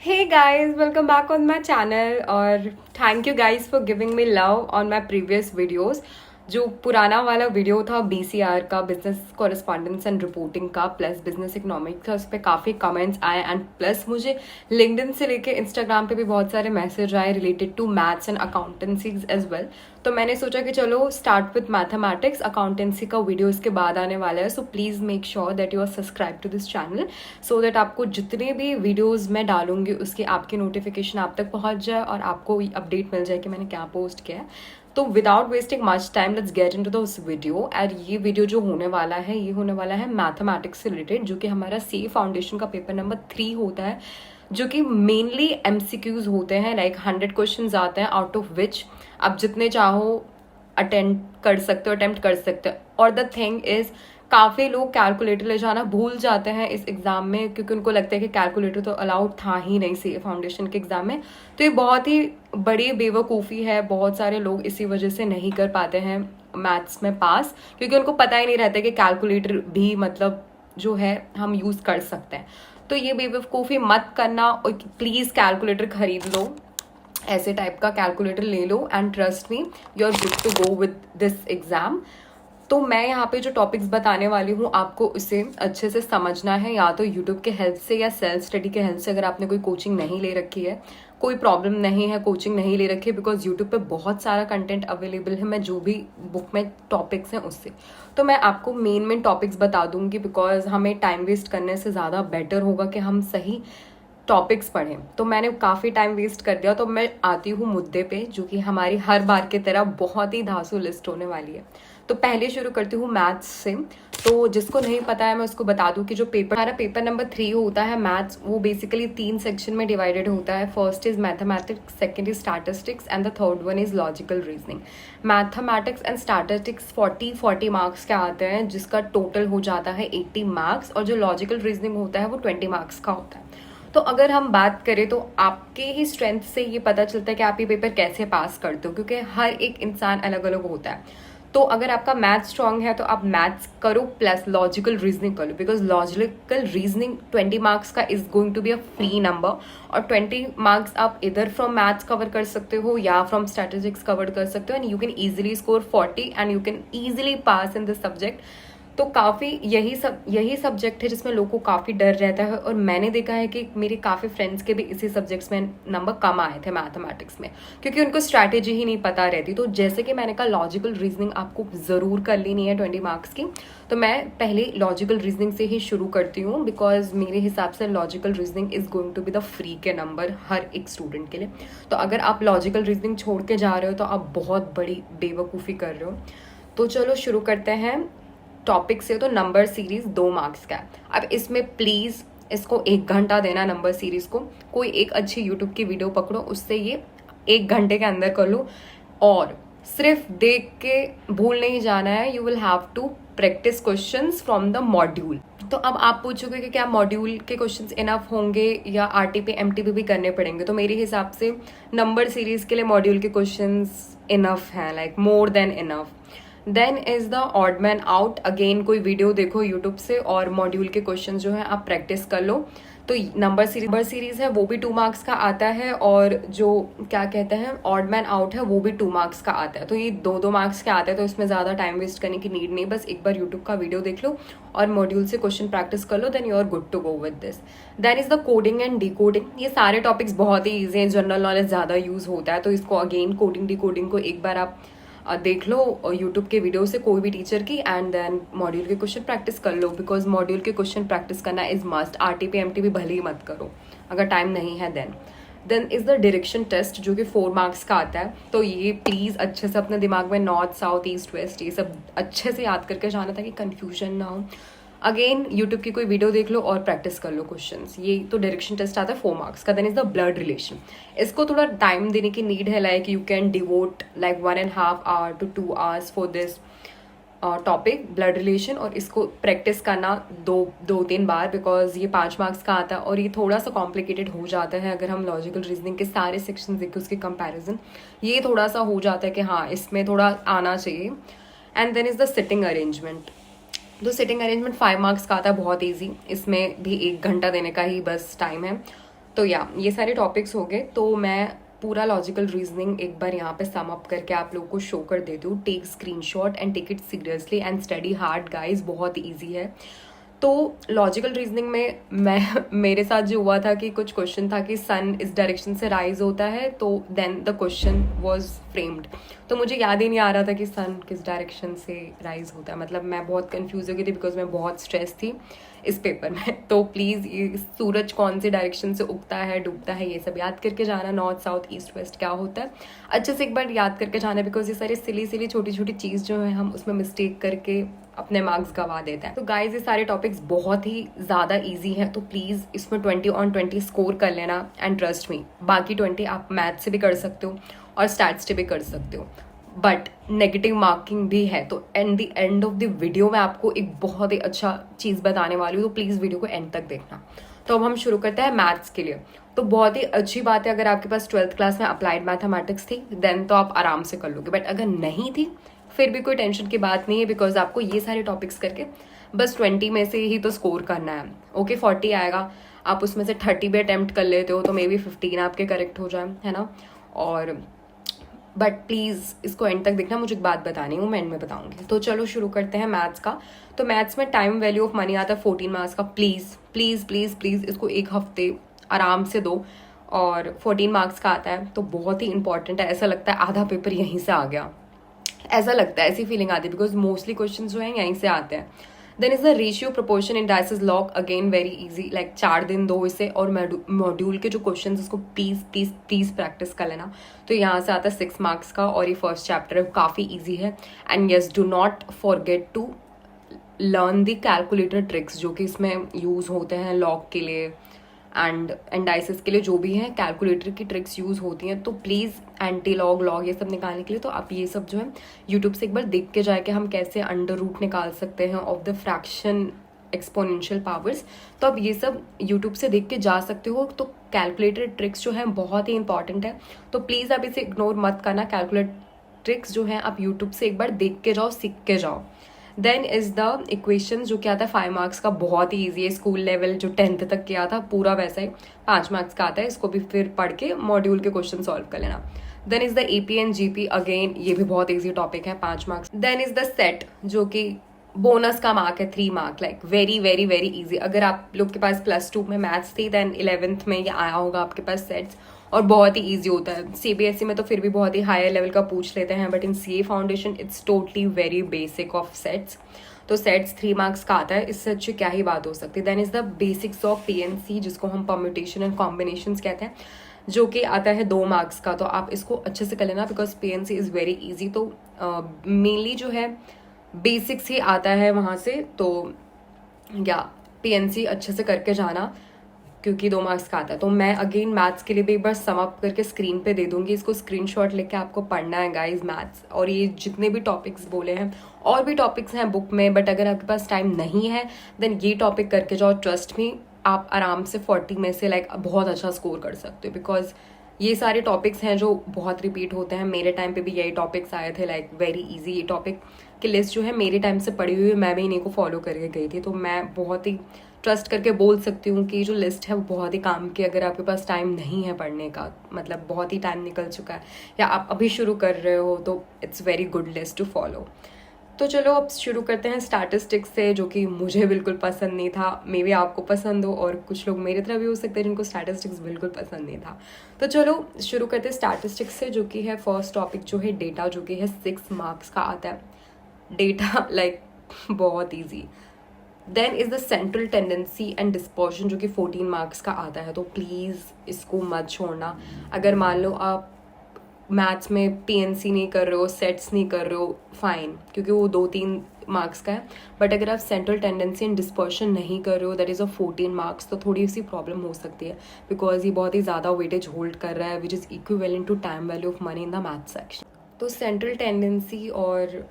Hey guys, welcome back on my channel और thank you guys for giving me love on my previous videos. जो पुराना वाला video था BCR का, business correspondence and reporting का, plus business economics का, उस पर काफ़ी कमेंट्स आए एंड प्लस मुझे लिंक्डइन से लेके इंस्टाग्राम पे भी बहुत सारे मैसेज आए related to maths and accountancies as well. तो मैंने सोचा कि चलो स्टार्ट विथ मैथमेटिक्स. अकाउंटेंसी का वीडियो इसके बाद आने वाला है, so please make sure that you are subscribe to this channel so that आपको जितने भी वीडियोज़ मैं डालूंगी उसकी आपकी नोटिफिकेशन आप तक पहुंच जाए और आपको अपडेट मिल जाए कि मैंने क्या पोस्ट किया है. तो without wasting much time let's get into this video. और ये वीडियो जो होने वाला है ये होने वाला है मैथमेटिक्स से रिलेटेड, जो कि हमारा सी फाउंडेशन का पेपर नंबर 3 होता है, जो कि मेनली एमसीक्यूज होते हैं. लाइक 100 क्वेश्चंस आते हैं, आउट ऑफ विच आप जितने चाहो अटेम्प्ट कर सकते हो. और द थिंग इज काफ़ी लोग कैलकुलेटर ले जाना भूल जाते हैं इस एग्ज़ाम में, क्योंकि उनको लगता है कि कैलकुलेटर तो अलाउड था ही नहीं सी फाउंडेशन के एग्ज़ाम में. तो ये बहुत ही बड़ी बेवकूफ़ी है. बहुत सारे लोग इसी वजह से नहीं कर पाते हैं मैथ्स में पास, क्योंकि उनको पता ही नहीं रहता कि कैलकुलेटर भी मतलब जो है हम यूज़ कर सकते हैं. तो ये बेवकूफ़ी मत करना और प्लीज़ कैलकुलेटर खरीद लो, ऐसे टाइप का कैलकुलेटर ले लो and trust me you are good to go with this exam. तो मैं यहाँ पे जो टॉपिक्स बताने वाली हूँ आपको उसे अच्छे से समझना है, या तो यूट्यूब के हेल्प से या सेल्फ स्टडी के हेल्प से. अगर आपने कोई कोचिंग नहीं ले रखी है, कोई प्रॉब्लम नहीं है, कोचिंग नहीं ले रखी है, बिकॉज यूट्यूब पे बहुत सारा कंटेंट अवेलेबल है. मैं जो भी बुक में टॉपिक्स हैं उससे तो मैं आपको मेन टॉपिक्स बता दूंगी, बिकॉज हमें टाइम वेस्ट करने से ज़्यादा बेटर होगा कि हम सही टॉपिक्स पढ़ें. तो मैंने काफ़ी टाइम वेस्ट कर दिया, तो मैं आती हूँ मुद्दे पे, जो कि हमारी हर बार की तरह बहुत ही धांसू लिस्ट होने वाली है. तो पहले शुरू करती हूँ मैथ्स से. तो जिसको नहीं पता है मैं उसको बता दूँ कि जो हमारा पेपर नंबर 3 होता है मैथ्स, वो बेसिकली 3 सेक्शन में डिवाइडेड होता है. First is mathematics, second is statistics and the third one is logical reasoning. Mathematics and statistics 40 marks के आते हैं, जिसका टोटल हो जाता है 80 मार्क्स. और जो लॉजिकल रीजनिंग होता है वो 20 मार्क्स का होता है. तो अगर हम बात करें तो आपके ही स्ट्रेंथ से ये पता चलता है कि आप ये पेपर कैसे पास करते हो, क्योंकि हर एक इंसान अलग अलग होता है. तो अगर आपका मैथ्स स्ट्रांग है तो आप मैथ्स करो प्लस लॉजिकल रीजनिंग करो, बिकॉज लॉजिकल रीजनिंग 20 मार्क्स का is going to be a free number. और 20 मार्क्स आप इधर फ्रॉम मैथ्स कवर कर सकते हो या फ्रॉम स्टैटिस्टिक्स कवर कर सकते हो, and you can easily score 40 and you can easily pass in this subject. तो काफ़ी यही सब्जेक्ट है जिसमें लोगों को काफ़ी डर रहता है. और मैंने देखा है कि मेरे काफ़ी फ्रेंड्स के भी इसी सब्जेक्ट्स में नंबर कम आए थे मैथमेटिक्स में, क्योंकि उनको स्ट्रैटेजी ही नहीं पता रहती. तो जैसे कि मैंने कहा लॉजिकल रीजनिंग आपको ज़रूर कर लेनी है 20 मार्क्स की. तो मैं पहले लॉजिकल रीजनिंग से ही शुरू करती हूँ, बिकॉज मेरे हिसाब से logical reasoning is going to be the free के नंबर हर एक स्टूडेंट के लिए. तो अगर आप लॉजिकल रीजनिंग छोड़ के जा रहे हो तो आप बहुत बड़ी बेवकूफ़ी कर रहे हो. तो चलो शुरू करते हैं टॉपिक से. तो नंबर सीरीज 2 मार्क्स का है. अब इसमें प्लीज़ इसको 1 घंटा देना नंबर सीरीज को. कोई एक अच्छी यूट्यूब की वीडियो पकड़ो, उससे ये 1 घंटे के अंदर कर लो. और सिर्फ देख के भूल नहीं जाना है, you will have to practice questions from the module. तो अब आप पूछोगे कि क्या मॉड्यूल के क्वेश्चंस इनफ होंगे या आरटीपी एमटीपी भी करने पड़ेंगे. तो मेरे हिसाब से नंबर सीरीज के लिए मॉड्यूल के क्वेश्चंस इनफ हैं, like more than enough. Then is the odd man out. Again कोई वीडियो देखो यूट्यूब से और मॉड्यूल के क्वेश्चन जो है आप प्रैक्टिस कर लो. तो नंबर सीरीज है वो भी 2 मार्क्स का आता है, और जो क्या कहते हैं ऑड मैन आउट है वो भी 2 मार्क्स का आता है. तो ये 2 मार्क्स के आते हैं, तो इसमें ज़्यादा टाइम वेस्ट करने की नीड नहीं. बस एक बार यूट्यूब का वीडियो देख लो और मॉड्यूल से क्वेश्चन प्रैक्टिस कर लो, then you are good to go with this. Then is the coding and decoding. ये सारे टॉपिक्स बहुत ही ईजी हैं, जनरल नॉलेज ज़्यादा यूज़ होता है. तो इसको अगेन कोडिंग डिकोडिंग को एक बार आप देख लो यूट्यूब के वीडियो से, कोई भी टीचर की, एंड देन मॉड्यूल के क्वेश्चन प्रैक्टिस कर लो, बिकॉज मॉड्यूल के क्वेश्चन प्रैक्टिस करना इज मस्ट. आरटीपी एमटीपी भले ही मत करो अगर टाइम नहीं है. Then is the direction test, जो कि 4 मार्क्स का आता है. तो ये प्लीज़ अच्छे से अपने दिमाग में नॉर्थ साउथ ईस्ट वेस्ट ये सब अच्छे से याद करके जाना ताकि कन्फ्यूजन ना हो. अगेन यूट्यूब की कोई वीडियो देख लो और प्रैक्टिस कर लो क्वेश्चंस. ये तो डायरेक्शन टेस्ट आता है 4 मार्क्स का. Then is the blood relation. इसको थोड़ा टाइम देने की नीड है, like you can devote like 1.5 hour to 2 hours for this topic blood relation. और इसको प्रैक्टिस करना 2-3 बार, बिकॉज ये 5 मार्क्स का आता है और ये थोड़ा सा कॉम्प्लिकेटेड हो जाता है. अगर हम लॉजिकल रीजनिंग के सारे सेक्शन देखें उसके कंपैरिजन, ये थोड़ा सा हो जाता है कि हाँ इसमें थोड़ा आना चाहिए. And then is the sitting arrangement. तो सिटिंग अरेंजमेंट 5 मार्क्स का आता है, बहुत ईजी. इसमें भी 1 घंटा देने का ही बस टाइम है. तो या ये सारे टॉपिक्स हो गए। तो मैं पूरा लॉजिकल रीजनिंग एक बार यहाँ पे सम अप करके आप लोगों को शो कर देती हूँ। Take screenshot and take it seriously and study hard guys, बहुत ईजी है। तो लॉजिकल रीजनिंग में मैं मेरे साथ जो हुआ था कि कुछ क्वेश्चन था कि सन इस डायरेक्शन से राइज होता है, तो then the question was framed. तो मुझे याद ही नहीं आ रहा था कि सन किस डायरेक्शन से राइज होता है। मतलब मैं बहुत कंफ्यूज हो गई थी बिकॉज मैं बहुत स्ट्रेस थी इस पेपर में। तो प्लीज़ ये सूरज कौन सी डायरेक्शन से उगता है डूबता है ये सब याद करके जाना, नॉर्थ साउथ ईस्ट वेस्ट क्या होता है अच्छे से एक बार याद करके जाना, बिकॉज ये सारी सिली सिली छोटी छोटी चीज़ जो है हम उसमें मिस्टेक करके अपने मार्क्स गवा देते हैं। तो गाइज ये सारे टॉपिक्स बहुत ही ज़्यादा ईजी हैं, तो प्लीज़ इसमें 20/20 स्कोर कर लेना। एंड ट्रस्ट मी, बाकी 20 आप मैथ से भी कर सकते हो और स्टैट्स से भी कर सकते हो, बट नेगेटिव मार्किंग भी है। तो and the end of the video मैं आपको एक बहुत ही अच्छा चीज़ बताने वाली हूँ, तो प्लीज़ वीडियो को एंड तक देखना। तो अब हम शुरू करते हैं मैथ्स के लिए। तो बहुत ही अच्छी बात है, अगर आपके पास 12th क्लास में अप्लाइड मैथमेटिक्स थी देन तो आप आराम से कर लोगे, बट अगर नहीं थी फिर भी कोई टेंशन की बात नहीं है, बिकॉज आपको ये सारे टॉपिक्स करके बस 20 में से ही तो स्कोर करना है। ओके 40 आएगा, आप उसमें से 30 भी अटेम्प्ट कर लेते हो तो मे बी 15 आपके करेक्ट हो जाए, है ना। और बट प्लीज़ इसको एंड तक देखना, मुझे एक बात बतानी हूँ, मैं एंड में बताऊंगी। तो चलो शुरू करते हैं मैथ्स का। तो मैथ्स में टाइम वैल्यू ऑफ मनी आता है 14 मार्क्स का। प्लीज़ प्लीज़ प्लीज़ प्लीज़ इसको एक हफ्ते आराम से दो, और 14 मार्क्स का आता है तो बहुत ही इंपॉर्टेंट है। ऐसा लगता है आधा पेपर यहीं से आ गया, ऐसा लगता है, ऐसी फीलिंग आती है, बिकॉज मोस्टली क्वेश्चन जो हैं यहीं से आते हैं। Then is the ratio proportion indices log, again very easy, like 4 दिन दो इसे, और मॉड्यूल के जो क्वेश्चन उसको प्लीज प्लीज प्लीज प्रैक्टिस कर लेना। तो यहाँ से आता है 6 मार्क्स का, और ये फर्स्ट चैप्टर है, काफ़ी ईजी है। And yes, do not forget to learn the calculator tricks जो कि इसमें यूज़ होते हैं लॉग के लिए एंड एंडाइसिस के लिए, जो भी हैं कैलकुलेटर की ट्रिक्स यूज़ होती हैं। तो प्लीज़ एंटी लॉग लॉग ये सब निकालने के लिए तो आप ये सब जो है यूट्यूब से एक बार देख के जाए कि हम कैसे अंडर रूट निकाल सकते हैं of the fraction exponential powers. तो आप ये सब यूट्यूब से देख के जा सकते हो। तो कैलकुलेटर ट्रिक्स जो है बहुत ही इंपॉर्टेंट है, तो प्लीज़ आप इसे इग्नोर मत करना। कैलकुलेटर ट्रिक्स जो है आप यूट्यूब से एक बार देख के जाओ, सीख के जाओ। देन इज द इक्वेशन जो क्या आता है 5 मार्क्स का, बहुत ही ईजी है। स्कूल लेवल जो 10th तक किया था पूरा वैसा ही 5 मार्क्स का आता है, इसको भी फिर पढ़ के मॉड्यूल के क्वेश्चन सॉल्व कर लेना। Then is the AP and GP, again ये भी बहुत ईजी टॉपिक है, 5 marks. Then is the set जो कि बोनस का मार्क है 3 mark, like very very very easy. अगर आप लोग के पास +2 में मैथ्स थी देन 11th में ये आया होगा आपके पास सेट्स, और बहुत ही इजी होता है। सीबीएसई में तो फिर भी बहुत ही हायर लेवल का पूछ लेते हैं, but in CA foundation it's totally very basic of sets. तो सेट्स 3 मार्क्स का आता है, इससे अच्छी क्या ही बात हो सकती है। Then is the basics of PNC जिसको हम परम्यूटेशन एंड कॉम्बिनेशन कहते हैं, जो कि आता है 2 मार्क्स का। तो आप इसको अच्छे से कर लेना because PNC is very easy. तो मेनली जो है बेसिक्स ही आता है वहाँ से, तो या पीएनसी अच्छे से करके जाना क्योंकि 2 मार्क्स का आता है। तो मैं अगेन मैथ्स के लिए भी एक बार सम अप करके स्क्रीन पे दे दूंगी, इसको स्क्रीनशॉट लेके आपको पढ़ना है गाइस मैथ्स। और ये जितने भी टॉपिक्स बोले हैं, और भी टॉपिक्स हैं बुक में, बट अगर आपके पास टाइम नहीं है देन ये टॉपिक करके जाओ। ट्रस्ट मी, आप आराम से 40 में से लाइक बहुत अच्छा स्कोर कर सकते हो, बिकॉज ये सारे टॉपिक्स हैं जो बहुत रिपीट होते हैं। मेरे टाइम पे भी यही टॉपिक्स आए थे, लाइक वेरी इजी। ये टॉपिक की लिस्ट जो है मेरे टाइम से पड़ी हुई है, मैं भी इन्हीं को फॉलो करके गई थी। तो मैं बहुत ही ट्रस्ट करके बोल सकती हूँ कि जो लिस्ट है वो बहुत ही काम की। अगर आपके पास टाइम नहीं है पढ़ने का, मतलब बहुत ही टाइम निकल चुका है, या आप अभी शुरू कर रहे हो, तो it's very good list to follow. तो चलो अब शुरू करते हैं स्टैटिस्टिक्स से, जो कि मुझे बिल्कुल पसंद नहीं था। मे बी आपको पसंद हो, और कुछ लोग मेरी तरह भी हो सकते हैं जिनको स्टैटिस्टिक्स बिल्कुल पसंद नहीं था। तो चलो शुरू करते हैं स्टैटिस्टिक्स से, जो कि है फर्स्ट टॉपिक जो है डेटा, जो कि है 6 मार्क्स का आता है। डेटा लाइक बहुत easy. Then is the central tendency and dispersion जो कि 14 मार्क्स का आता है। तो प्लीज़ इसको मत छोड़ना। अगर मान लो आप मैथ्स में पीएनसी नहीं कर रहे हो, सेट्स नहीं कर रहे हो, फाइन, क्योंकि वो 2-3 मार्क्स का है। बट अगर आप सेंट्रल टेंडेंसी एंड डिस्पर्शन नहीं कर रहे हो, दैट इज़ अ 14 मार्क्स, तो थोड़ी सी प्रॉब्लम हो सकती है, बिकॉज ये बहुत ही ज़्यादा वेटेज होल्ड कर रहा है, which is equivalent to time value of money in the math section. तो सेंट्रल टेंडेंसी और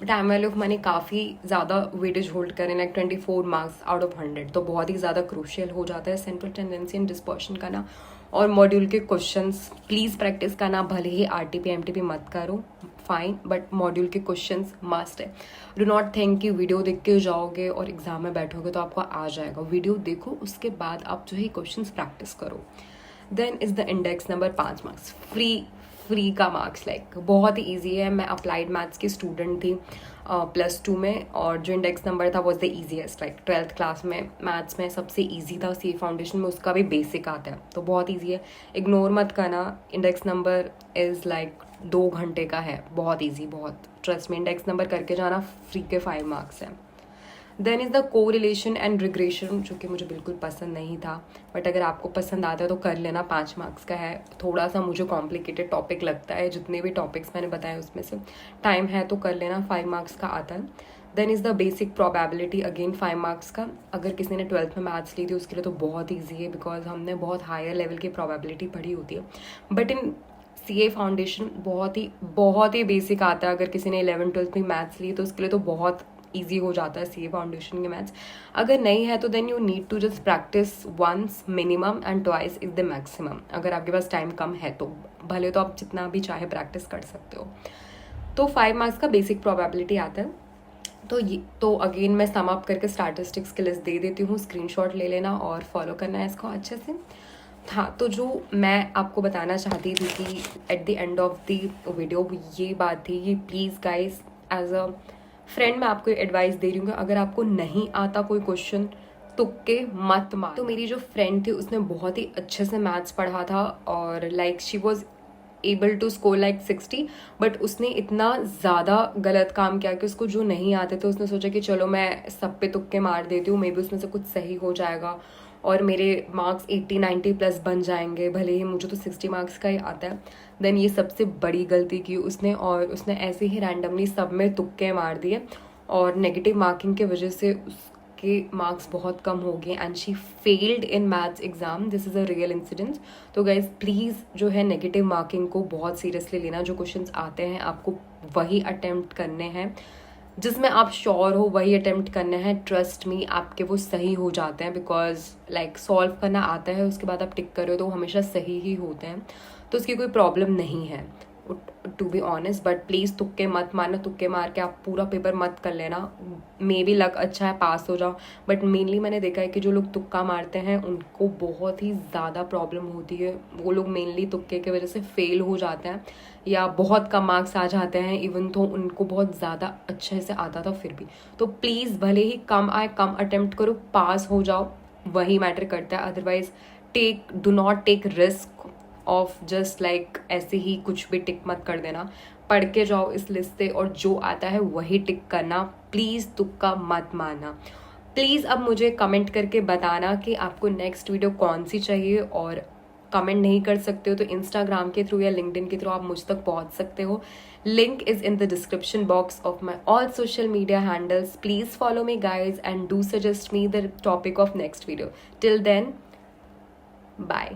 टाइम वैल्यू ऑफ मनी काफ़ी ज़्यादा वेटेज होल्ड करें, लाइक 24 मार्क्स आउट ऑफ 100, तो बहुत ही ज़्यादा क्रूशियल हो जाता है सेंट्रल टेंडेंसी एंड डिस्पर्शन करना। और मॉड्यूल के क्वेश्चंस प्लीज़ प्रैक्टिस करना, भले ही आरटीपी एमटीपी मत करो फाइन, बट मॉड्यूल के क्वेश्चंस मस्ट है। डू नॉट थिंक कि वीडियो देख के जाओगे और एग्जाम में बैठोगे तो आपको आ जाएगा। वीडियो देखो, उसके बाद आप जो है क्वेश्चंस प्रैक्टिस करो। Then is the index number 5 marks, free का मार्क्स, लाइक बहुत ही ईजी है। मैं अप्लाइड मैथ्स की स्टूडेंट थी +2 में, और जो इंडेक्स नंबर था was the easiest, like 12th class में मैथ्स में सबसे ईजी था। सी फाउंडेशन में उसका भी बेसिक आता है, तो बहुत ईजी है, इग्नोर मत करना। इंडेक्स नंबर इज़ लाइक 2 घंटे का है, बहुत ईजी, बहुत, ट्रस्ट में। इंडेक्स नंबर करके जाना, फ्री के 5 मार्क्स हैं। Then is the correlation and regression, जो कि मुझे बिल्कुल पसंद नहीं था, बट अगर आपको पसंद आता है तो कर लेना, 5 मार्क्स का है। थोड़ा सा मुझे कॉम्प्लिकेटेड टॉपिक लगता है, जितने भी टॉपिक्स मैंने बताए उसमें से, टाइम है तो कर लेना, 5 मार्क्स का आता है। Then is the basic probability, again 5 marks का। अगर किसी ने 12th में मैथ्स ली थी उसके लिए तो बहुत ईजी है, बिकॉज हमने बहुत हायर लेवल की प्रोबेबिलिटी पढ़ी होती है। बट इन CA फाउंडेशन बहुत ही बेसिक आता है। अगर किसी ने 11th 12th में मैथ्स ली तो उसके लिए तो बहुत ईजी हो जाता है CA फाउंडेशन के मैथ्स। अगर नहीं है तो then you need to just practice once minimum and twice is the maximum. अगर आपके पास टाइम कम है तो भले तो आप जितना भी चाहे प्रैक्टिस कर सकते हो। तो 5 मार्क्स का बेसिक प्रोबेबिलिटी आता है। तो अगेन मैं सम अप करके स्टैटिस्टिक्स की लिस्ट दे देती हूँ, स्क्रीनशॉट ले लेना और फॉलो करना है इसको अच्छे से। हाँ, तो जो मैं आपको बताना चाहती थी कि at the end of the video ये बात थी कि please guys, as a friend मैं आपको एडवाइस दे रही हूँ कि अगर आपको नहीं आता कोई क्वेश्चन, तुक्के मत मार। तो मेरी जो फ्रेंड थी उसने बहुत ही अच्छे से मैथ्स पढ़ा था, और like she was able to score like 60, but उसने इतना ज़्यादा गलत काम किया कि उसको जो नहीं आते थे उसने सोचा कि चलो मैं सब पे तुक्के मार देती हूँ, मे बी उसमें से कुछ सही हो जाएगा और मेरे मार्क्स 80-90 प्लस बन जाएंगे, भले ही मुझे तो 60 मार्क्स का ही आता है। देन ये सबसे बड़ी गलती की उसने, और उसने ऐसे ही रैंडमली सब में तुक्के मार दिए, और नेगेटिव मार्किंग की वजह से उसके मार्क्स बहुत कम हो गए and she failed in maths exam. This is a real incident. तो गाइज प्लीज़ जो है नेगेटिव मार्किंग को बहुत सीरियसली लेना। जो क्वेश्चंस आते हैं आपको वही अटेम्प्ट करने हैं, जिसमें आप श्योर हो वही अटेम्प्ट करने हैं। ट्रस्ट मी, आपके वो सही हो जाते हैं, बिकॉज लाइक सॉल्व करना आता है, उसके बाद आप टिक कर रहे हो तो हमेशा सही ही होते हैं, तो उसकी कोई प्रॉब्लम नहीं है to be honest. But please तुक्के मत मारना, तुक्के मार के आप पूरा पेपर मत कर लेना। मे बी लक अच्छा है पास हो जाओ, बट मेनली मैंने देखा है कि जो लोग तुक्का मारते हैं उनको बहुत ही ज़्यादा प्रॉब्लम होती है। वो लोग मेनली तुक्के की वजह से फेल हो जाते हैं या बहुत कम मार्क्स आ जाते हैं, इवन तो उनको बहुत ज़्यादा अच्छे से आता था फिर भी। तो प्लीज़ भले ही कम आए, कम अटेम्प्ट करो, पास हो जाओ, वही मैटर करता है। Otherwise do not take risk of just like ऐसे ही कुछ भी टिक मत कर देना। पढ़ के जाओ इस लिस्ट से और जो आता है वही टिक करना, प्लीज़ तुक्का मत मारना। प्लीज़ अब मुझे कमेंट करके बताना कि आपको नेक्स्ट वीडियो कौन सी चाहिए, और कमेंट नहीं कर सकते हो तो इंस्टाग्राम के थ्रू या लिंक्डइन के थ्रू आप मुझ तक पहुंच सकते हो। Link is in the description box of my all social media handles. Please follow me guys and do suggest me the topic of next video. Till then, bye.